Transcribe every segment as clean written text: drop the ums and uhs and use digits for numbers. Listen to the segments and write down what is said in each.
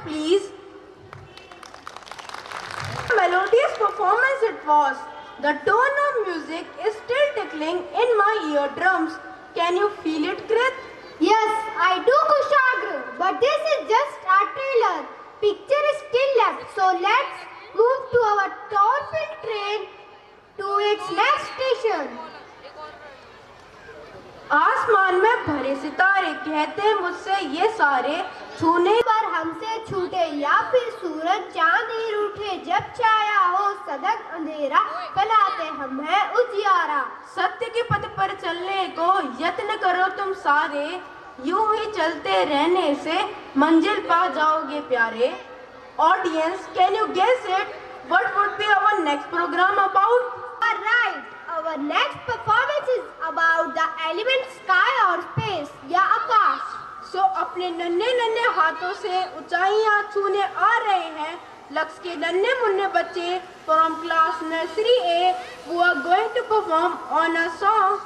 please. Melodious performance it was. The tone of music is still tickling in my eardrums. Can you feel it, Krit? Yes, I do, Kushagra. But this is just a trailer. Picture is still left. So let's move to our dolphin train to its next station. आसमान में भरे सितारे कहते हैं मुझसे ये सारे छूने पर हमसे छूटे या फिर सूरज चांद ही रूठे जब छाया हो सदन अंधेरा फैलाते हम हैं उजियारा। सत्य के पथ पर चलने को यत्न करो तुम सारे, यूं ही चलते रहने से मंजिल पा जाओगे प्यारे। Audience, can you guess it? What would be our next program about? Right. Our next performance is about the element sky or space या आकाश। So अपने नन्हे नन्हे हाथों से ऊंचाइयां छूने आ रहे हैं लक्स के नन्हे मुन्ने बच्चे from class nursery A who are going to perform on a song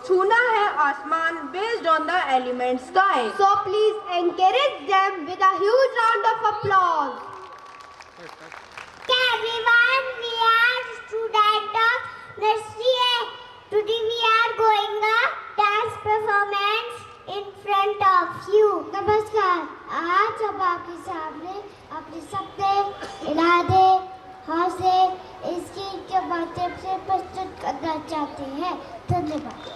छूना है आसमान based on the element sky. So please encourage them with a huge round of applause. Everyone, we are students of nursery A. Today we are going a dance performance in front of you. नमस्कार, आज हम आपके सामने अपने सपने, इरादे, हौसले इस गीत के माध्यम से प्रस्तुत करना चाहते हैं। धन्यवाद।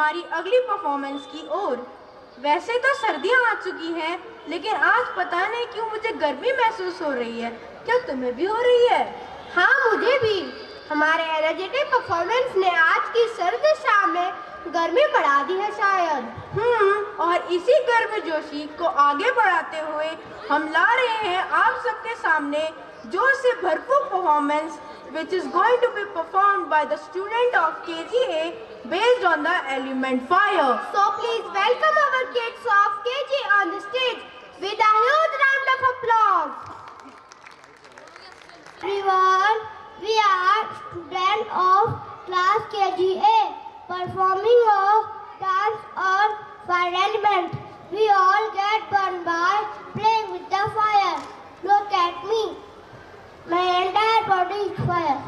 हमारी अगली परफॉर्मेंस की ओर। वैसे तो सर्दियां आ चुकी हैं, लेकिन आज पता नहीं क्यों मुझे गर्मी महसूस हो रही है। क्या तुम्हें भी हो रही है? हाँ, मुझे भी। हमारे एनर्जेटिक परफॉर्मेंस ने आज की सर्द शाम में गर्मी बढ़ा दी है शायद। और इसी गर्मजोशी को आगे बढ़ाते हुए हम ला रहे हैं आप सबके सामने जोश से भरपूर performance which is going to be performed by the student of KGA based on the element fire. So please welcome our kids of KG on the stage with a huge round of applause. Everyone, we are students of class KGA performing a dance on fire element. We all get burned by playing with the fire. Look at me. My entire body is fire.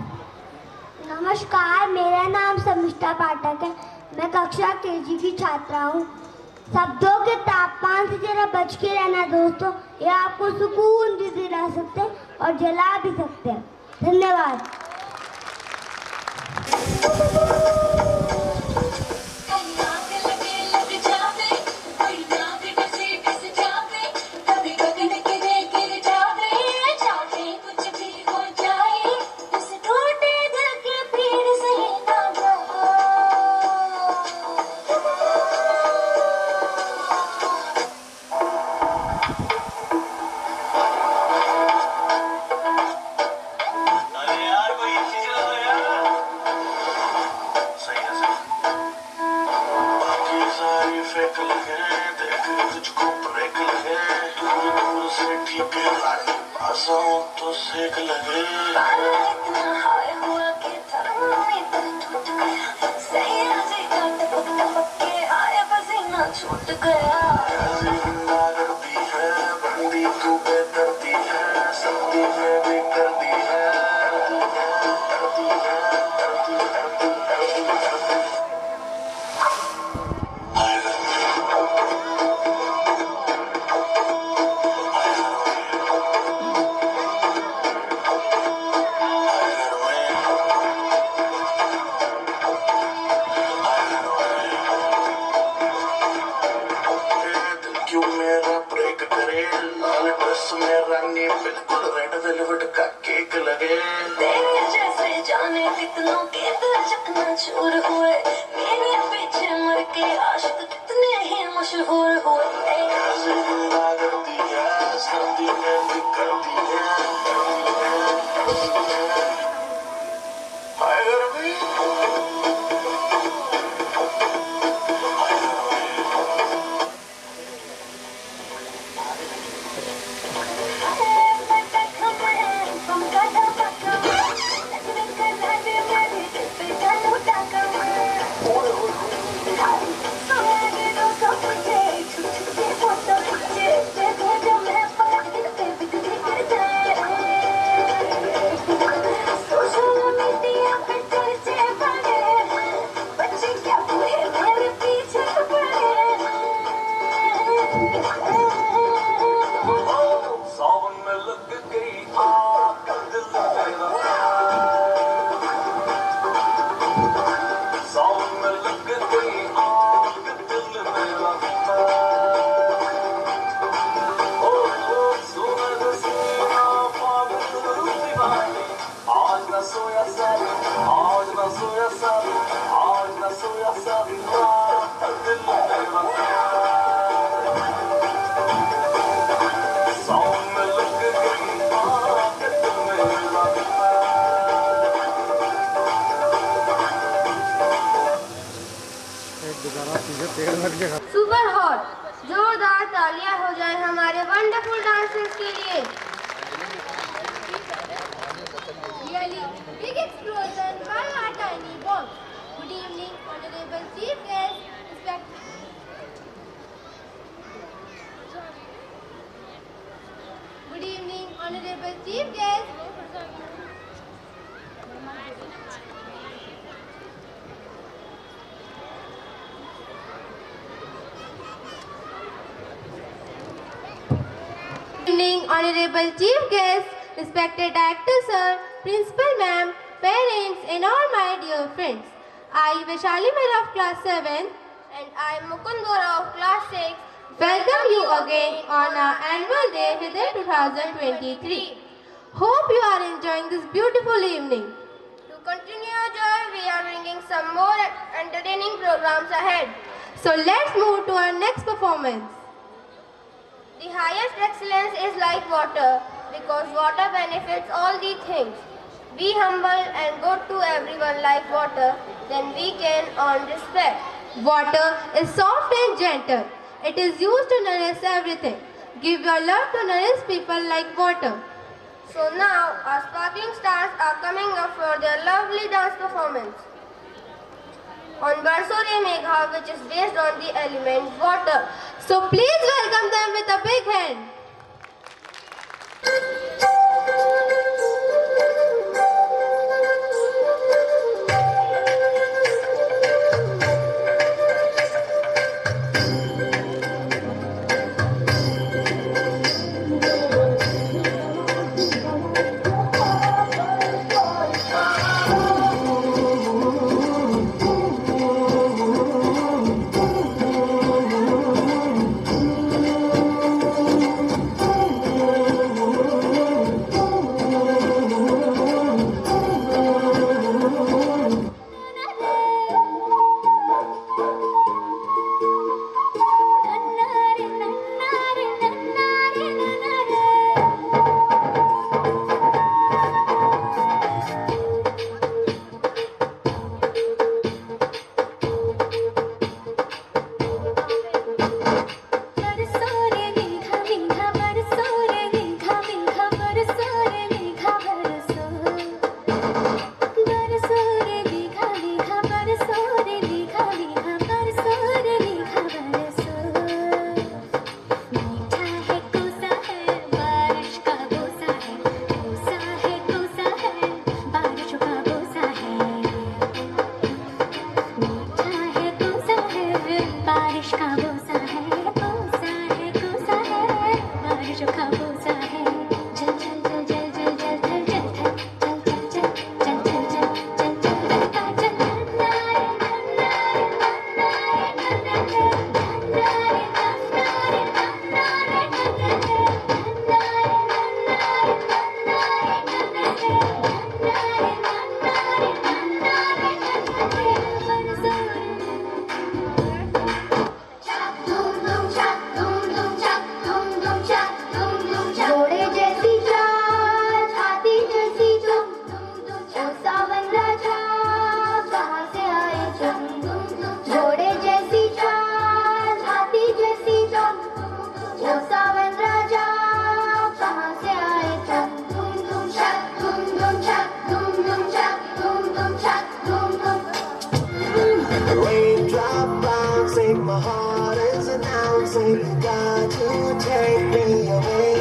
नमस्कार, मेरा नाम समिष्टा पाठक है। मैं कक्षा KG की छात्रा हूँ। शब्दों के तापमान से जरा बच के रहना दोस्तों, ये आपको सुकून भी दिला सकते हैं और जला भी सकते हैं। धन्यवाद। तो सेक लगे छूट गया करती है बंदी तू बेदर्दी है सर्दी में भी करती है बिल्कुल रेड वेलवेट का केक लगे तेरे जैसे जाने कितनों के दिल चकना चूर हुए मेरे पीछे मर के आशिक कितने ही मशहूर हुए करती है सर्दी में भी करती है हाय गर्मी सुपर हॉट, जोरदार तालियां हो जाए हमारे वंडरफुल डांसर्स के लिए। Really big explosion by our tiny bomb. Good evening, honorable chief guest, Good evening, honorable chief guest. Evening, honorable chief guest, respected director sir, principal ma'am, parents and all my dear friends. I, Vaishali Mehra of class 7, And I am Mukund Bora of class 6. Welcome you again on our annual day Hriday 2023. Hope you are enjoying this beautiful evening. To continue your joy, we are bringing some more entertaining programs ahead. So let's move to our next performance. The highest excellence is like water, because water benefits all the things. Be humble and good to everyone like water, then we can earn respect. Water is soft and gentle. It is used to nourish everything. Give your love to nourish people like water. So now, our sparkling stars are coming up for their lovely dance performance on Barso Re Megha, which is based on the element water. So please welcome them with a big hand. My heart is announcing, got to take me away.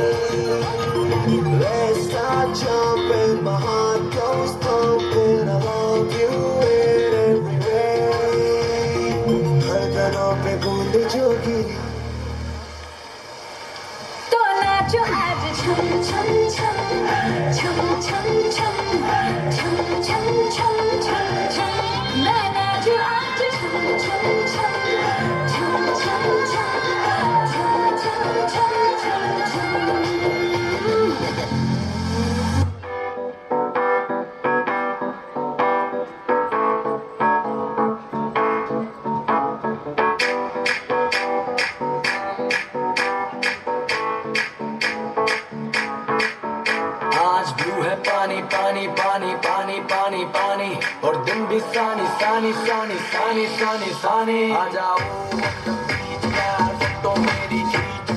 Let's start jumping, my heart goes pumping. I love you in every way. धड़कनों पे बूंद जो गिरी, तो नाचो आज छम छम छम छम छम छम छम छम छम छम छम मैं नाचो आज छम छम छम छम छम छम छम छम छम छम पानी पानी पानी पानी पानी पानी और दिन भी सानी सानी सानी सानी सानी सानी आ जाओ बीच यार तो मेरी खींच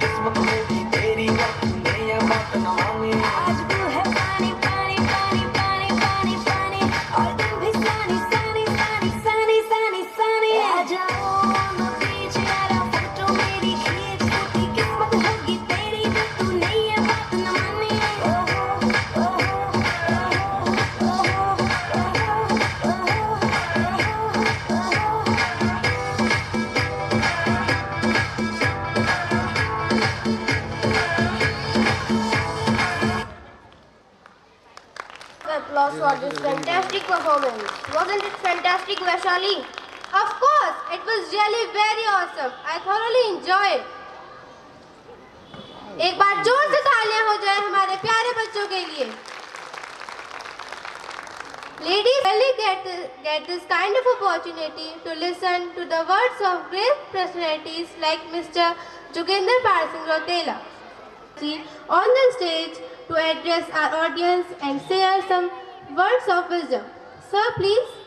किस्मत मेरी तेरी नहीं है बात न माने आज तू है पानी पानी पानी पानी पानी पानी और दिन भी सानी सानी सानी सानी सानी सानी आ जाओ मैं बीच यार तो मेरी खींच टूटी किस्मत होगी तेरी तू नहीं है बात न माने Applause for this fantastic performance. Wasn't it fantastic, Vaishali? Of course, course, it was really very awesome. I thoroughly enjoyed. एक बार जोर से तालियां हो जाए हमारे प्यारे बच्चों के लिए. Ladies really get this kind of opportunity to listen to the words of great personalities like Mr. Joginder Pal Singh Rautela on the stage to address our audience and share some words of wisdom. Sir, please.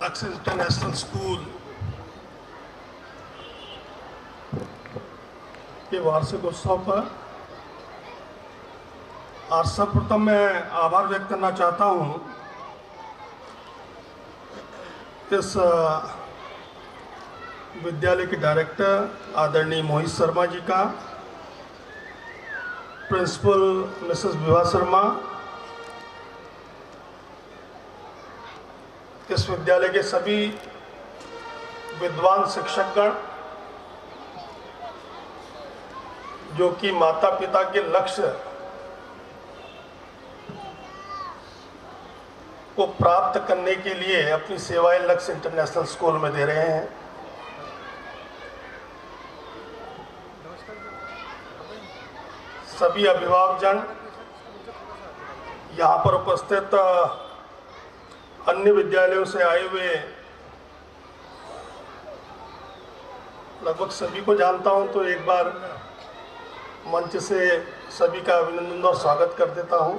Lux international school के वार्षिक उत्सव पर आज सर्वप्रथम मैं आभार व्यक्त करना चाहता हूं इस विद्यालय के डायरेक्टर आदरणीय मोहित शर्मा जी का, प्रिंसिपल मिसेस विभा शर्मा, इस विद्यालय के सभी विद्वान शिक्षकगण जो कि माता पिता के लक्ष्य को प्राप्त करने के लिए अपनी सेवाएं लक्ष्य इंटरनेशनल स्कूल में दे रहे हैं। सभी अभिभावकजन, यहाँ पर उपस्थित अन्य विद्यालयों से आए हुए लगभग सभी को जानता हूं, तो एक बार मंच से सभी का अभिनंदन और स्वागत कर देता हूं।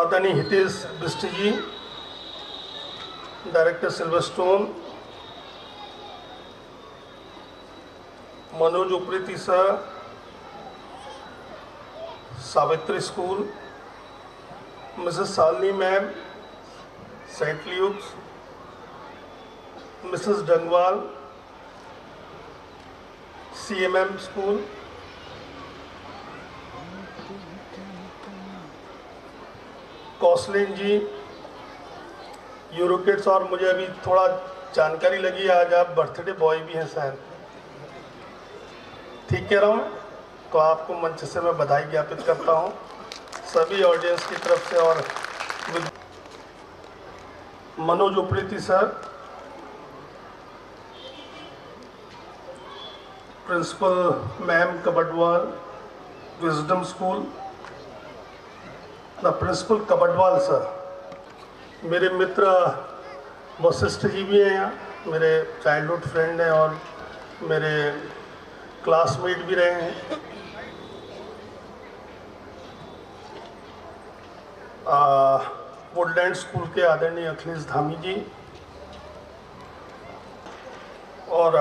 आदरणीय Hitesh Bisht ji, director Silverstone, Manoj Upreti sir, Savitri school, Mrs Shalini ma'am, Saint Luke's, Mrs Dangwal, CMM school, Kauslin ji, Eurokids, और मुझे अभी थोड़ा जानकारी लगी आज आप बर्थडे बॉय भी हैं शायद, ठीक कह रहा हूँ? तो आपको मंच से मैं बधाई ज्ञापित करता हूँ सभी ऑडियंस की तरफ से। और Manoj Upreti sir, principal ma'am Kabadwal, wisdom school, the principal Kabadwal sir, मेरे मित्र वशिष्ठ जी भी हैं यहाँ, मेरे चाइल्डहुड फ्रेंड हैं और मेरे क्लासमेट भी रहे हैं। वुडलैंड स्कूल के आदरणीय अखिलेश धामी जी, और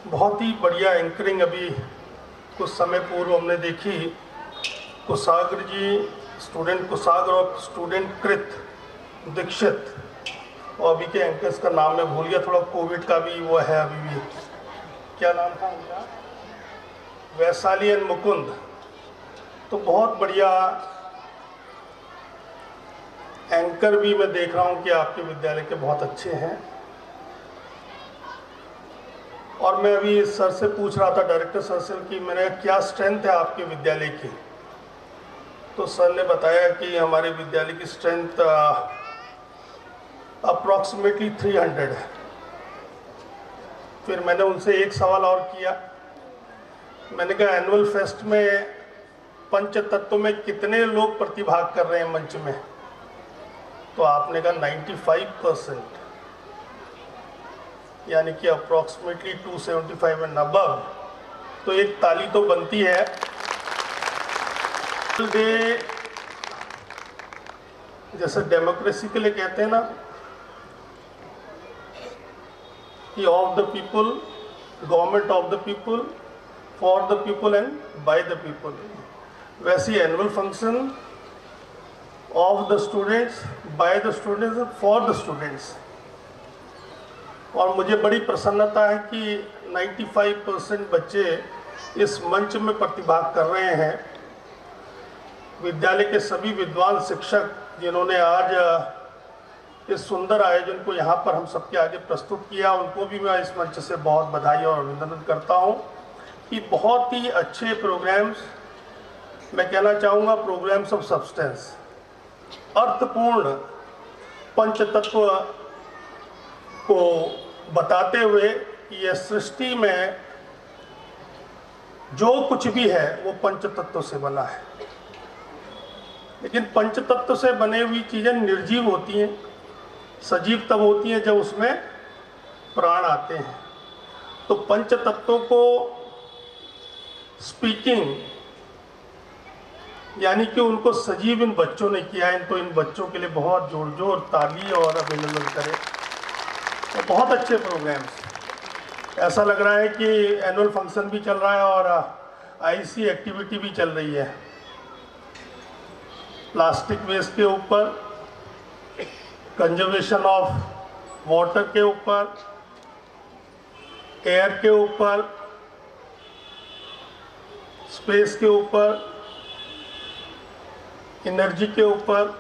बहुत ही बढ़िया एंकरिंग अभी कुछ समय पूर्व हमने देखी, कुशाग्र जी, स्टूडेंट कुशाग्र और स्टूडेंट कृत दीक्षित, और अभी के एंकर्स का नाम मैं भूल गया, थोड़ा कोविड का भी वो है अभी भी, क्या नाम था उनका, वैशाली एंड मुकुंद। तो बहुत बढ़िया एंकर भी मैं देख रहा हूं कि आपके विद्यालय के बहुत अच्छे हैं। और मैं अभी सर से पूछ रहा था, डायरेक्टर सर से, कि मैंने क्या स्ट्रेंथ है आपके विद्यालय की, तो सर ने बताया कि हमारे विद्यालय की स्ट्रेंथ अप्रॉक्सीमेटली 300 है। फिर मैंने उनसे एक सवाल और किया, मैंने कहा एनुअल फेस्ट में पंच तत्व में कितने लोग प्रतिभाग कर रहे हैं मंच में, तो आपने कहा 95%, यानी कि अप्रॉक्सीमेटली 275 एंड अबव। तो एक ताली तो बनती है। डे जैसे डेमोक्रेसी के लिए कहते हैं ना कि of the people, government of the people, for the people and by the people, वैसी annual function of the students, by the students, for the students. और मुझे बड़ी प्रसन्नता है कि 95% बच्चे इस मंच में प्रतिभाग कर रहे हैं। विद्यालय के सभी विद्वान शिक्षक जिन्होंने आज इस सुंदर आयोजन को यहाँ पर हम सबके आगे प्रस्तुत किया, उनको भी मैं इस मंच से बहुत बधाई और अभिनंदन करता हूँ कि बहुत ही अच्छे प्रोग्राम्स, मैं कहना चाहूँगा प्रोग्राम्स ऑफ सब्सटेंस, अर्थपूर्ण पंचतत्व को बताते हुए कि यह सृष्टि में जो कुछ भी है वो पंचतत्व से बना है। लेकिन पंचतत्व से बने हुई चीज़ें निर्जीव होती हैं, सजीव तब होती हैं जब उसमें प्राण आते हैं। तो पंचतत्वों को स्पीकिंग यानी कि उनको सजीव इन बच्चों ने किया है। तो इन बच्चों के लिए बहुत जोर जोर ताली और अभिनंदन करें। तो बहुत अच्छे प्रोग्राम्स, ऐसा लग रहा है कि एनुअल फंक्शन भी चल रहा है और आईसी एक्टिविटी भी चल रही है। प्लास्टिक वेस्ट के ऊपर, कंजर्वेशन ऑफ वाटर के ऊपर, एयर के ऊपर, स्पेस के ऊपर, एनर्जी के ऊपर,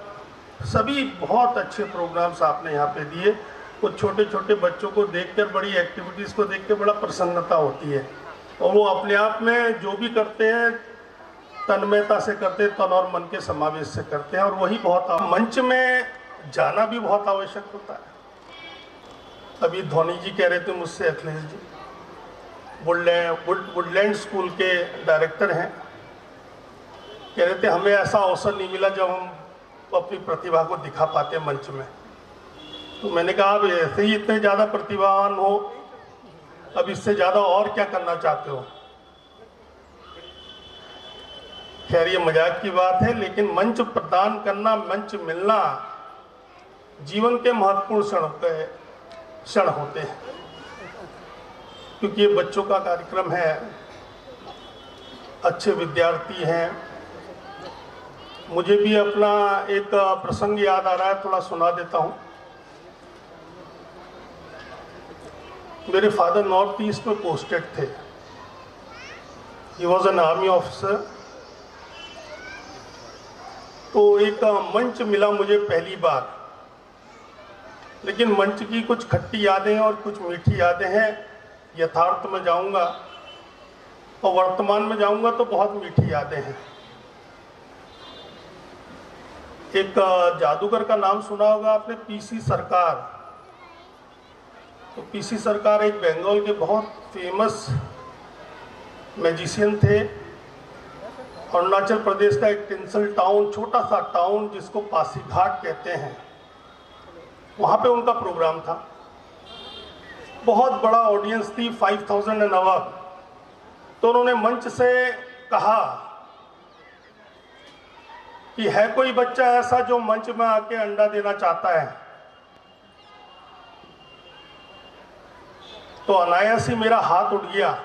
सभी बहुत अच्छे प्रोग्राम्स आपने यहाँ पे दिए। वो छोटे छोटे बच्चों को देखकर, बड़ी एक्टिविटीज़ को देखकर बड़ा प्रसन्नता होती है और वो अपने आप में जो भी करते हैं तन्मयता से करते हैं, तन और मन के समावेश से करते हैं और वही बहुत मंच में जाना भी बहुत आवश्यक होता है। अभी धोनी जी कह रहे थे मुझसे, अखिलेश जी वुडलैंड स्कूल के डायरेक्टर हैं, कह रहे थे हमें ऐसा अवसर नहीं मिला जब हम अपनी प्रतिभा को दिखा पाते हैं मंच में। तो मैंने कहा अब ऐसे ही इतने ज़्यादा प्रतिभावान हो, अब इससे ज़्यादा और क्या करना चाहते हो। खैर ये मजाक की बात है, लेकिन मंच प्रदान करना, मंच मिलना जीवन के महत्वपूर्ण क्षण होते हैं। क्योंकि ये बच्चों का कार्यक्रम है, अच्छे विद्यार्थी हैं। मुझे भी अपना एक प्रसंग याद आ रहा है, थोड़ा सुना देता हूँ। मेरे फादर नॉर्थ ईस्ट में पोस्टेड थे। He was an army officer. तो एक मंच मिला मुझे पहली बार, लेकिन मंच की कुछ खट्टी यादें और कुछ मीठी यादें हैं। यथार्थ में जाऊंगा और वर्तमान में जाऊंगा तो बहुत मीठी यादें हैं। एक जादूगर का नाम सुना होगा आपने, पीसी सरकार। तो पीसी सरकार एक बंगाल के बहुत फेमस मैजिशियन थे। अरुणाचल प्रदेश का एक टिंसल टाउन, छोटा सा टाउन जिसको पासीघाट कहते हैं, वहाँ पे उनका प्रोग्राम था। बहुत बड़ा ऑडियंस थी, 5000 एंड अबव। तो उन्होंने मंच से कहा कि है कोई बच्चा ऐसा जो मंच में आके अंडा देना चाहता है। तो अनायास ही मेरा हाथ उठ गया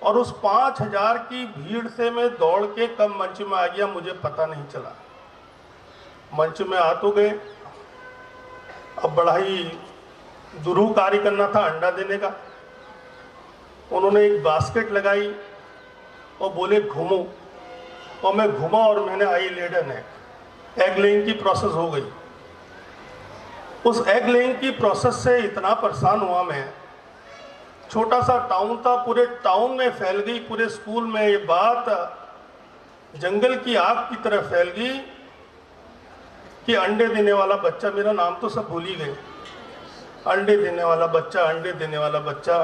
और उस 5000 की भीड़ से मैं दौड़ के कब मंच में आ गया मुझे पता नहीं चला। मंच में आ तो गए, अब बड़ा ही दुरूह कार्य करना था अंडा देने का। उन्होंने एक बास्केट लगाई और बोले घूमो, और मैं घूमा और मैंने आई लेड एन एग लेइंग की प्रोसेस हो गई। उस एग लेइंग की प्रोसेस से इतना परेशान हुआ मैं। छोटा सा टाउन था, पूरे टाउन में फैल गई, पूरे स्कूल में ये बात जंगल की आग की तरह फैल गई कि अंडे देने वाला बच्चा, मेरा नाम तो सब भूल ही गए, अंडे देने वाला बच्चा, अंडे देने वाला बच्चा।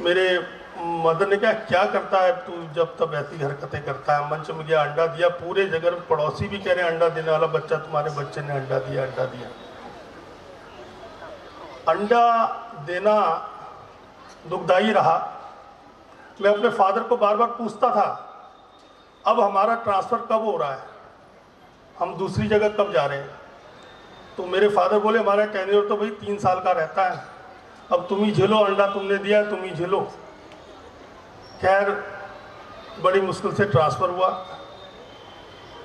मेरे मदर ने कहा क्या करता है तू जब तब ऐसी हरकतें करता है। मंच में गया, अंडा दिया। पूरे जगह पड़ोसी भी कह रहे हैं अंडा देने वाला बच्चा, तुम्हारे बच्चे ने अंडा दिया, अंडा दिया। अंडा देना दुखदाई रहा। मैं अपने फादर को बार बार पूछता था अब हमारा ट्रांसफ़र कब हो रहा है, हम दूसरी जगह कब जा रहे हैं। तो मेरे फादर बोले हमारा टेन्योर तो भाई 3 साल का रहता है, अब तुम ही झेलो, अंडा तुमने दिया तुम ही झेलो। खैर बड़ी मुश्किल से ट्रांसफ़र हुआ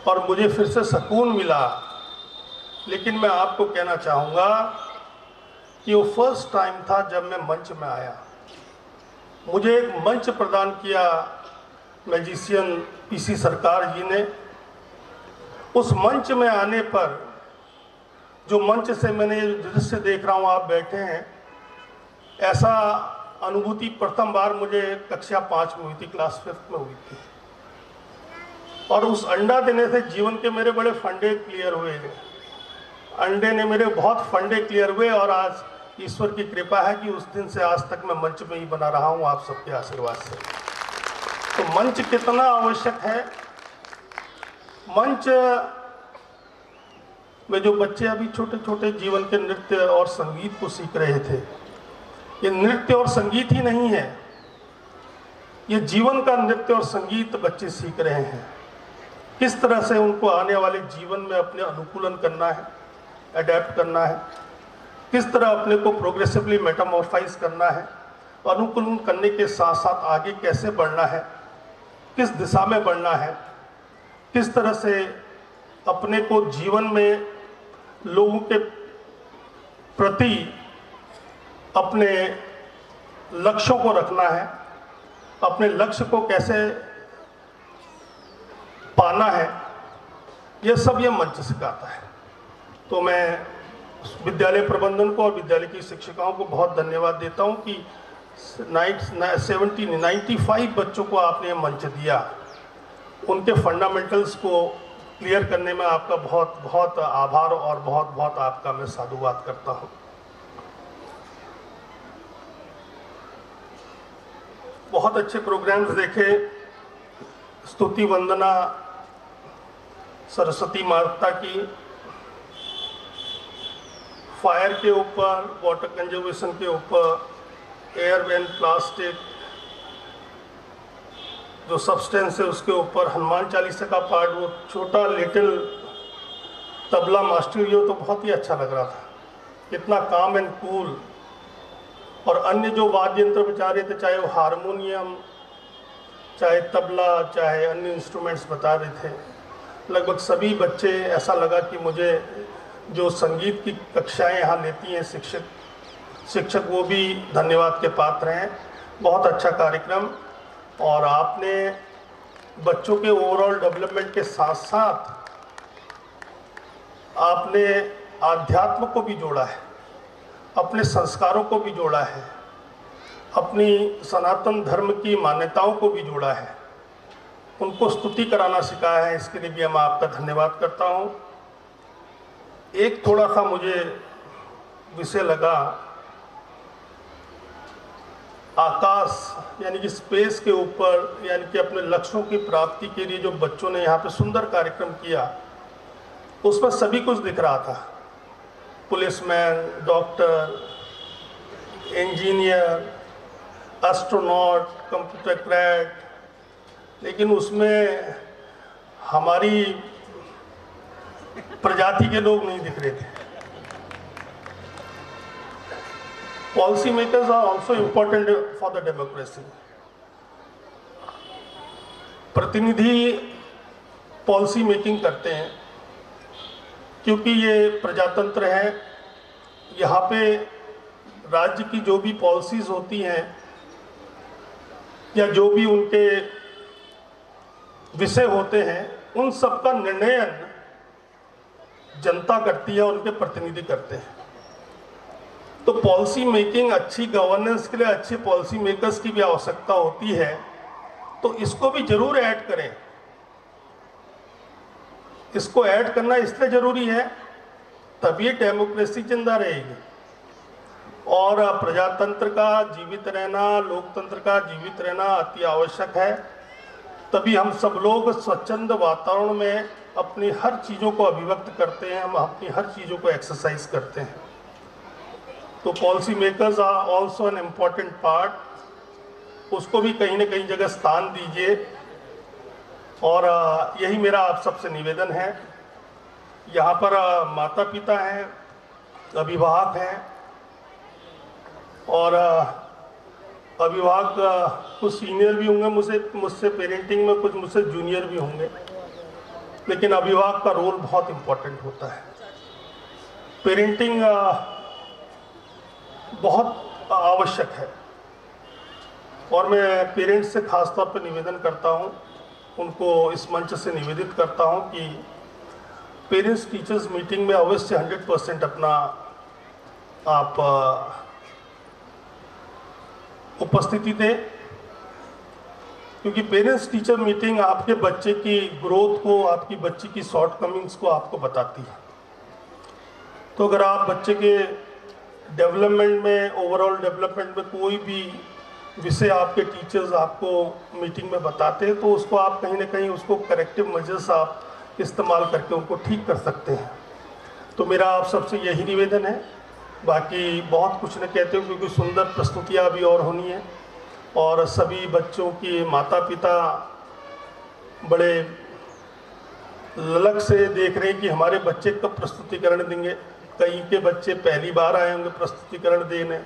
और मुझे फिर से सुकून मिला। लेकिन मैं आपको कहना चाहूँगा कि वो फर्स्ट टाइम था जब मैं मंच में आया। मुझे एक मंच प्रदान किया मैजिशियन पीसी सरकार जी ने। उस मंच में आने पर जो मंच से मैंने दृश्य देख रहा हूँ, आप बैठे हैं, ऐसा अनुभूति प्रथम बार मुझे कक्षा 5 में हुई थी, क्लास 5 में हुई थी। और उस अंडा देने से जीवन के मेरे बड़े फंडे क्लियर हुए। अंडे ने मेरे बहुत फंडे क्लियर हुए और आज ईश्वर की कृपा है कि उस दिन से आज तक मैं मंच में ही बना रहा हूँ आप सबके आशीर्वाद से। तो मंच कितना आवश्यक है। मंच में जो बच्चे अभी छोटे छोटे जीवन के नृत्य और संगीत को सीख रहे थे, ये नृत्य और संगीत ही नहीं है, ये जीवन का नृत्य और संगीत बच्चे सीख रहे हैं। किस तरह से उनको आने वाले जीवन में अपने अनुकूलन करना है, अडेप्ट करना है, किस तरह अपने को प्रोग्रेसिवली मेटामॉर्फाइज करना है, अनुकूलन करने के साथ साथ आगे कैसे बढ़ना है, किस दिशा में बढ़ना है, किस तरह से अपने को जीवन में लोगों के प्रति अपने लक्ष्यों को रखना है, अपने लक्ष्य को कैसे पाना है, ये सब ये मंच सिखाता है। तो मैं विद्यालय प्रबंधन को और विद्यालय की शिक्षिकाओं को बहुत धन्यवाद देता हूँ कि 95 बच्चों को आपने ये मंच दिया। उनके फंडामेंटल्स को क्लियर करने में आपका बहुत बहुत आभार और बहुत बहुत आपका मैं साधुवाद करता हूँ। बहुत अच्छे प्रोग्राम्स देखे। स्तुति वंदना सरस्वती माता की, फायर के ऊपर, वाटर कंजर्वेशन के ऊपर, एयर एंड प्लास्टिक जो सब्सटेंस है उसके ऊपर, हनुमान चालीसा का पार्ट, वो छोटा लिटिल तबला मास्टरी हो तो बहुत ही अच्छा लग रहा था। कितना काम एंड कूल। और अन्य जो वाद्य यंत्र बजा रहे थे, चाहे वो हारमोनियम, चाहे तबला, चाहे अन्य इंस्ट्रूमेंट्स बता रहे थे, लगभग सभी बच्चे, ऐसा लगा कि मुझे जो संगीत की कक्षाएं यहाँ लेती हैं शिक्षक वो भी धन्यवाद के पात्र हैं। बहुत अच्छा कार्यक्रम। और आपने बच्चों के ओवरऑल डेवलपमेंट के साथ साथ आपने आध्यात्म को भी जोड़ा है, अपने संस्कारों को भी जोड़ा है, अपनी सनातन धर्म की मान्यताओं को भी जोड़ा है, उनको स्तुति कराना सिखाया है। इसके लिए भी मैं आपका धन्यवाद करता हूँ। एक थोड़ा सा मुझे विषय लगा, आकाश यानी कि स्पेस के ऊपर, यानी कि अपने लक्ष्यों की प्राप्ति के लिए जो बच्चों ने यहाँ पे सुंदर कार्यक्रम किया, उसमें सभी कुछ दिख रहा था। Policeman, doctor, engineer, astronaut, computer crack, लेकिन उसमें हमारी प्रजाति के लोग नहीं दिख रहे थे। Policy makers are also important for the democracy. प्रतिनिधि पॉलिसी मेकिंग करते हैं क्योंकि ये प्रजातंत्र है। यहाँ पे राज्य की जो भी पॉलिसीज होती हैं या जो भी उनके विषय होते हैं, उन सब का निर्णयन जनता करती है, उनके प्रतिनिधि करते हैं। तो पॉलिसी मेकिंग, अच्छी गवर्नेंस के लिए अच्छे पॉलिसी मेकर्स की भी आवश्यकता होती है। तो इसको भी जरूर ऐड करें। इसको ऐड करना इसलिए जरूरी है, तभी डेमोक्रेसी जिंदा रहेगी और प्रजातंत्र का जीवित रहना, लोकतंत्र का जीवित रहना अति आवश्यक है। तभी हम सब लोग स्वच्छंद वातावरण में अपनी हर चीज़ों को अभिव्यक्त करते हैं, हम अपनी हर चीज़ों को एक्सरसाइज करते हैं। तो policy makers are also an important part. उसको भी कहीं ना कहीं जगह स्थान दीजिए। और यही मेरा आप सबसे निवेदन है। यहाँ पर माता पिता हैं, अभिभावक हैं, और अभिभावक कुछ सीनियर भी होंगे मुझसे पेरेंटिंग में, कुछ मुझसे जूनियर भी होंगे, लेकिन अभिभावक का रोल बहुत इम्पोर्टेंट होता है। पेरेंटिंग बहुत आवश्यक है। और मैं पेरेंट्स से खास तौर पर निवेदन करता हूं, उनको इस मंच से निवेदित करता हूं कि पेरेंट्स टीचर्स मीटिंग में अवश्य 100% अपना आप उपस्थिति दें, क्योंकि पेरेंट्स टीचर मीटिंग आपके बच्चे की ग्रोथ को, आपकी बच्ची की शॉर्टकमिंग्स को आपको बताती है। तो अगर आप बच्चे के डेवलपमेंट में, ओवरऑल डेवलपमेंट में कोई भी विषय आपके टीचर्स आपको मीटिंग में बताते हैं, तो उसको आप कहीं ना कहीं उसको करेक्टिव मेजर्स आप इस्तेमाल करके उनको ठीक कर सकते हैं। तो मेरा आप सबसे यही निवेदन है। बाकी बहुत कुछ न कहते हो, क्योंकि सुंदर प्रस्तुतियाँ भी और होनी है, और सभी बच्चों के माता पिता बड़े ललक से देख रहे हैं कि हमारे बच्चे कब प्रस्तुतिकरण देंगे। कई के बच्चे पहली बार आए होंगे प्रस्तुतिकरण देने,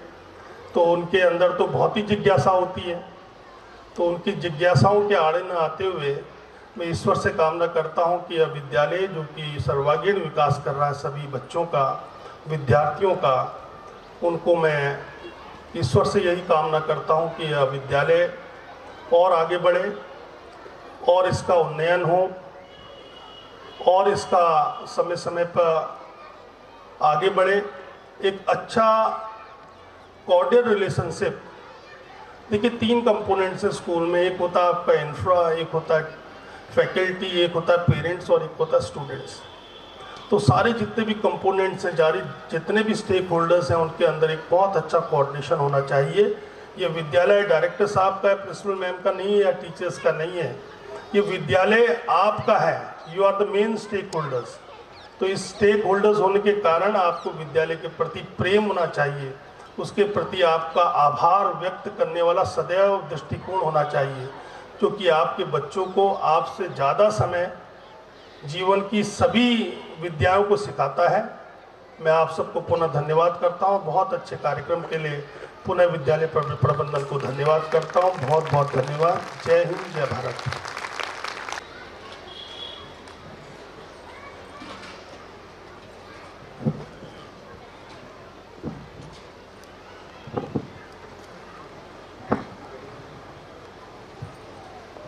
तो उनके अंदर तो बहुत ही जिज्ञासा होती है। तो उनकी जिज्ञासाओं के आड़े न आते हुए मैं ईश्वर से कामना करता हूं कि यह विद्यालय जो कि सर्वांगीण विकास कर रहा है सभी बच्चों का, विद्यार्थियों का, उनको मैं ईश्वर से यही कामना करता हूं कि यह विद्यालय और आगे बढ़े और इसका उन्नयन हो और इसका समय समय पर आगे बढ़े। एक अच्छा कॉर्डियल रिलेशनशिप, देखिए 3 कंपोनेंट्स है स्कूल में, एक होता है आपका इंफ्रा, एक होता है फैकल्टी, एक होता है पेरेंट्स और एक होता है स्टूडेंट्स। तो सारे जितने भी कंपोनेंट्स हैं, जितने भी स्टेक होल्डर्स हैं, उनके अंदर एक बहुत अच्छा कोऑर्डिनेशन होना चाहिए। ये विद्यालय डायरेक्टर साहब का है, प्रिंसिपल मैम का नहीं है या टीचर्स का नहीं है, ये विद्यालय आपका है। You are the main stake holders. तो इस स्टेक होल्डर्स होने के कारण आपको विद्यालय के प्रति प्रेम होना चाहिए, उसके प्रति आपका आभार व्यक्त करने वाला सदैव दृष्टिकोण होना चाहिए, जो कि आपके बच्चों को आपसे ज़्यादा समय जीवन की सभी विद्याओं को सिखाता है। मैं आप सबको पुनः धन्यवाद करता हूं। बहुत अच्छे कार्यक्रम के लिए पुनः विद्यालय प्रबंधन को धन्यवाद करता हूं। बहुत बहुत धन्यवाद। जय हिंद, जय भारत।